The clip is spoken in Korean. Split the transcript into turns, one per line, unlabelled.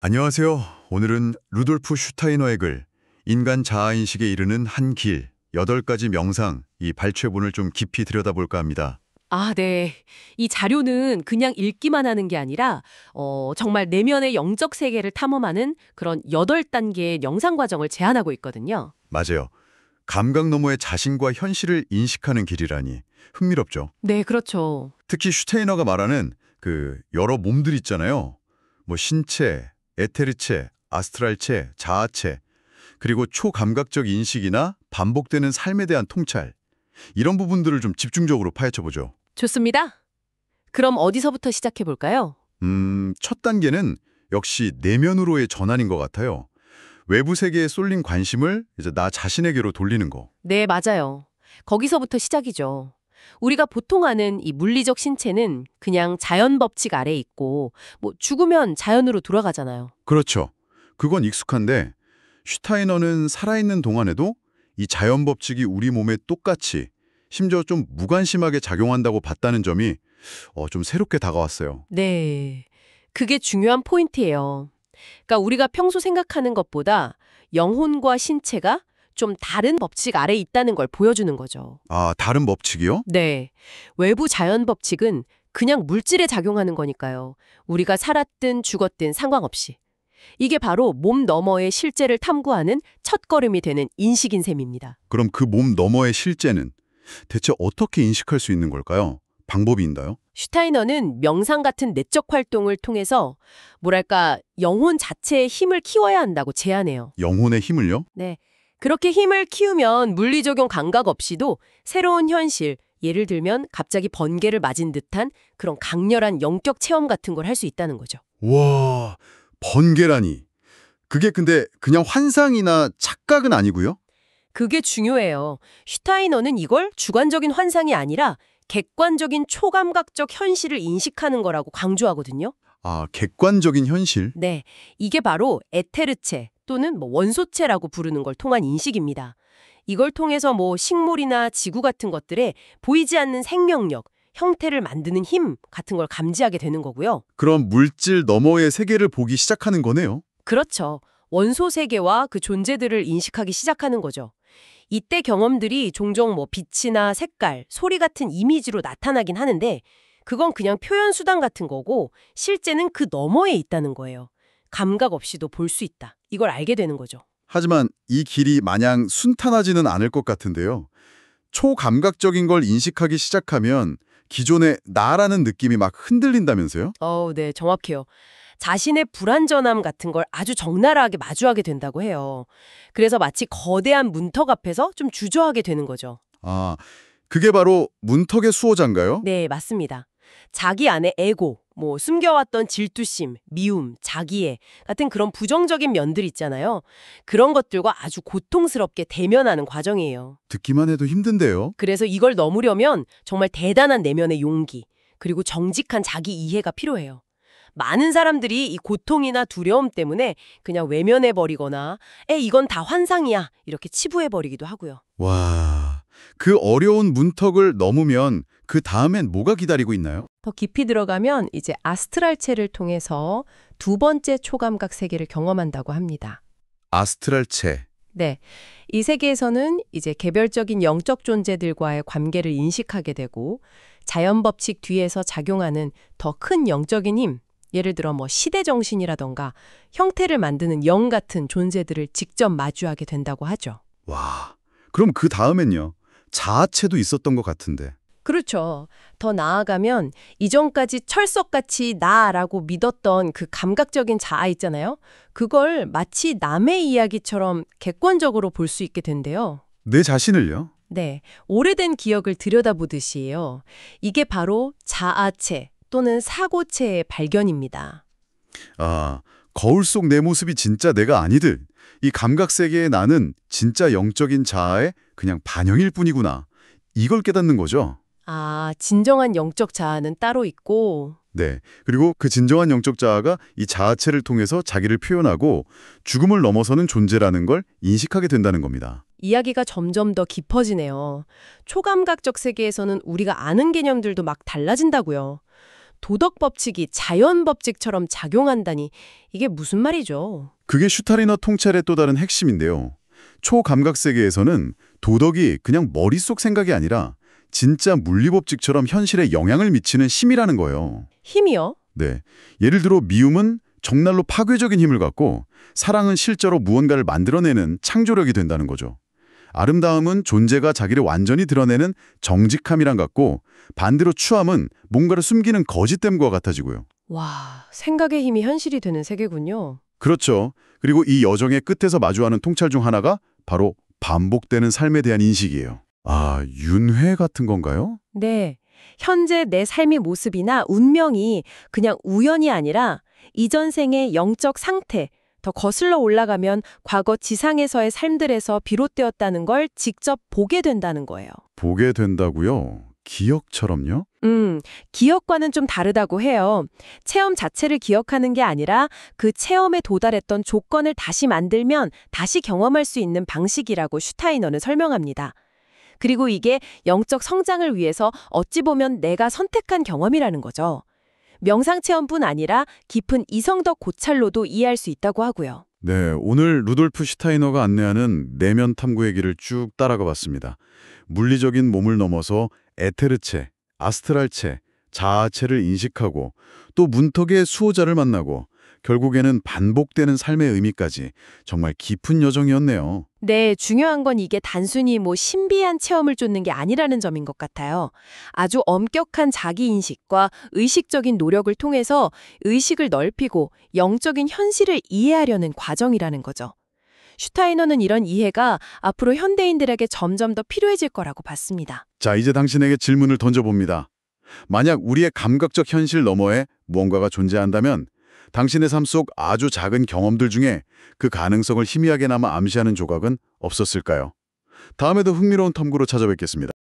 안녕하세요. 오늘은 루돌프 슈타이너의 글 인간 자아인식에 이르는 한 길, 8가지 명상, 이 발췌본을 좀 깊이 들여다볼까 합니다.
아, 네. 이 자료는 그냥 읽기만 하는 게 아니라 정말 내면의 영적 세계를 탐험하는 그런 8단계의 영상 과정을 제안하고 있거든요.
맞아요. 감각 너머의 자신과 현실을 인식하는 길이라니 흥미롭죠.
네, 그렇죠.
특히 슈타이너가 말하는 그 여러 몸들 있잖아요. 뭐 신체, 에테르체, 아스트랄체, 자아체, 그리고 초감각적 인식이나 반복되는 삶에 대한 통찰. 이런 부분들을 좀 집중적으로 파헤쳐보죠.
좋습니다. 그럼 어디서부터 시작해 볼까요?
첫 단계는 역시 내면으로의 전환인 것 같아요. 외부 세계에 쏠린 관심을 이제 나 자신에게로 돌리는 거.
네, 맞아요. 거기서부터 시작이죠. 우리가 보통 아는 이 물리적 신체는 그냥 자연 법칙 아래에 있고 뭐 죽으면 자연으로 돌아가잖아요.
그렇죠. 그건 익숙한데 슈타이너는 살아있는 동안에도 이 자연 법칙이 우리 몸에 똑같이 심지어 좀 무관심하게 작용한다고 봤다는 점이 좀 새롭게 다가왔어요.
네. 그게 중요한 포인트예요. 그러니까 우리가 평소 생각하는 것보다 영혼과 신체가 좀 다른 법칙 아래에 있다는 걸 보여주는 거죠.
아, 다른 법칙이요?
네. 외부 자연 법칙은 그냥 물질에 작용하는 거니까요. 우리가 살았든 죽었든 상관없이. 이게 바로 몸 너머의 실제를 탐구하는 첫걸음이 되는 인식인 셈입니다.
그럼 그 몸 너머의 실제는 대체 어떻게 인식할 수 있는 걸까요? 방법이 있나요?
슈타이너는 명상 같은 내적 활동을 통해서 뭐랄까 영혼 자체의 힘을 키워야 한다고 제안해요.
영혼의 힘을요?
네. 그렇게 힘을 키우면 물리적용 감각 없이도 새로운 현실, 예를 들면 갑자기 번개를 맞은 듯한 그런 강렬한 영적 체험 같은 걸 할 수 있다는 거죠.
와, 번개라니. 그게 근데 그냥 환상이나 착각은 아니고요?
그게 중요해요. 슈타이너는 이걸 주관적인 환상이 아니라 객관적인 초감각적 현실을 인식하는 거라고 강조하거든요.
아, 객관적인 현실?
네, 이게 바로 에테르체 또는 원소체라고 부르는 걸 통한 인식입니다. 이걸 통해서 식물이나 지구 같은 것들에 보이지 않는 생명력, 형태를 만드는 힘 같은 걸 감지하게 되는 거고요.
그럼 물질 너머의 세계를 보기 시작하는 거네요.
그렇죠. 원소 세계와 그 존재들을 인식하기 시작하는 거죠. 이때 경험들이 종종 빛이나 색깔, 소리 같은 이미지로 나타나긴 하는데 그건 그냥 표현 수단 같은 거고 실제는 그 너머에 있다는 거예요. 감각 없이도 볼 수 있다. 이걸 알게 되는 거죠.
하지만 이 길이 마냥 순탄하지는 않을 것 같은데요. 초감각적인 걸 인식하기 시작하면 기존의 나라는 느낌이 막 흔들린다면서요?
네, 정확해요. 자신의 불완전함 같은 걸 아주 적나라하게 마주하게 된다고 해요. 그래서 마치 거대한 문턱 앞에서 좀 주저하게 되는 거죠.
아, 그게 바로 문턱의 수호자인가요?
네, 맞습니다. 자기 안에 에고, 숨겨왔던 질투심, 미움, 자기애 같은 그런 부정적인 면들 있잖아요. 그런 것들과 아주 고통스럽게 대면하는 과정이에요.
듣기만 해도 힘든데요.
그래서 이걸 넘으려면 정말 대단한 내면의 용기, 그리고 정직한 자기 이해가 필요해요. 많은 사람들이 이 고통이나 두려움 때문에 그냥 외면해버리거나 이건 다 환상이야 이렇게 치부해버리기도 하고요.
와, 그 어려운 문턱을 넘으면 그 다음엔 뭐가 기다리고 있나요?
더 깊이 들어가면 이제 아스트랄체를 통해서 두 번째 초감각 세계를 경험한다고 합니다.
아스트랄체.
네, 이 세계에서는 이제 개별적인 영적 존재들과의 관계를 인식하게 되고 자연 법칙 뒤에서 작용하는 더 큰 영적인 힘, 예를 들어 시대정신이라던가 형태를 만드는 영 같은 존재들을 직접 마주하게 된다고 하죠.
와, 그럼 그 다음엔요? 자아체도 있었던 것 같은데.
그렇죠. 더 나아가면 이전까지 철석같이 나라고 믿었던 그 감각적인 자아 있잖아요. 그걸 마치 남의 이야기처럼 객관적으로 볼 수 있게 된대요.
내 자신을요?
네, 오래된 기억을 들여다보듯이요. 이게 바로 자아체 또는 사고체의 발견입니다.
아, 거울 속 내 모습이 진짜 내가 아니듯 이 감각 세계의 나는 진짜 영적인 자아의 그냥 반영일 뿐이구나. 이걸 깨닫는 거죠.
아, 진정한 영적 자아는 따로 있고
네. 그리고 그 진정한 영적 자아가 이 자아체를 통해서 자기를 표현하고 죽음을 넘어서는 존재라는 걸 인식하게 된다는 겁니다.
이야기가 점점 더 깊어지네요. 초감각적 세계에서는 우리가 아는 개념들도 막 달라진다고요. 도덕 법칙이 자연 법칙처럼 작용한다니 이게 무슨 말이죠?
그게 슈타리너 통찰의 또 다른 핵심인데요. 초감각 세계에서는 도덕이 그냥 머릿속 생각이 아니라 진짜 물리법칙처럼 현실에 영향을 미치는 힘이라는 거예요.
힘이요?
네. 예를 들어 미움은 정말로 파괴적인 힘을 갖고 사랑은 실제로 무언가를 만들어내는 창조력이 된다는 거죠. 아름다움은 존재가 자기를 완전히 드러내는 정직함이랑 같고 반대로 추함은 뭔가를 숨기는 거짓됨과 같아지고요.
와, 생각의 힘이 현실이 되는 세계군요.
그렇죠. 그리고 이 여정의 끝에서 마주하는 통찰 중 하나가 바로 반복되는 삶에 대한 인식이에요. 아, 윤회 같은 건가요?
네. 현재 내 삶의 모습이나 운명이 그냥 우연이 아니라 이전 생의 영적 상태, 더 거슬러 올라가면 과거 지상에서의 삶들에서 비롯되었다는 걸 직접 보게 된다는 거예요.
보게 된다고요? 기억처럼요?
기억과는 좀 다르다고 해요. 체험 자체를 기억하는 게 아니라 그 체험에 도달했던 조건을 다시 만들면 다시 경험할 수 있는 방식이라고 슈타이너는 설명합니다. 그리고 이게 영적 성장을 위해서 어찌 보면 내가 선택한 경험이라는 거죠. 명상 체험뿐 아니라 깊은 이성적 고찰로도 이해할 수 있다고 하고요.
네, 오늘 루돌프 슈타이너가 안내하는 내면 탐구의 길을 쭉 따라가 봤습니다. 물리적인 몸을 넘어서 에테르체, 아스트랄체, 자아체를 인식하고 또 문턱의 수호자를 만나고 결국에는 반복되는 삶의 의미까지 정말 깊은 여정이었네요.
네, 중요한 건 이게 단순히 신비한 체험을 쫓는 게 아니라는 점인 것 같아요. 아주 엄격한 자기인식과 의식적인 노력을 통해서 의식을 넓히고 영적인 현실을 이해하려는 과정이라는 거죠. 슈타이너는 이런 이해가 앞으로 현대인들에게 점점 더 필요해질 거라고 봤습니다.
자, 이제 당신에게 질문을 던져봅니다. 만약 우리의 감각적 현실 너머에 무언가가 존재한다면 당신의 삶 속 아주 작은 경험들 중에 그 가능성을 희미하게나마 암시하는 조각은 없었을까요? 다음에도 흥미로운 탐구로 찾아뵙겠습니다.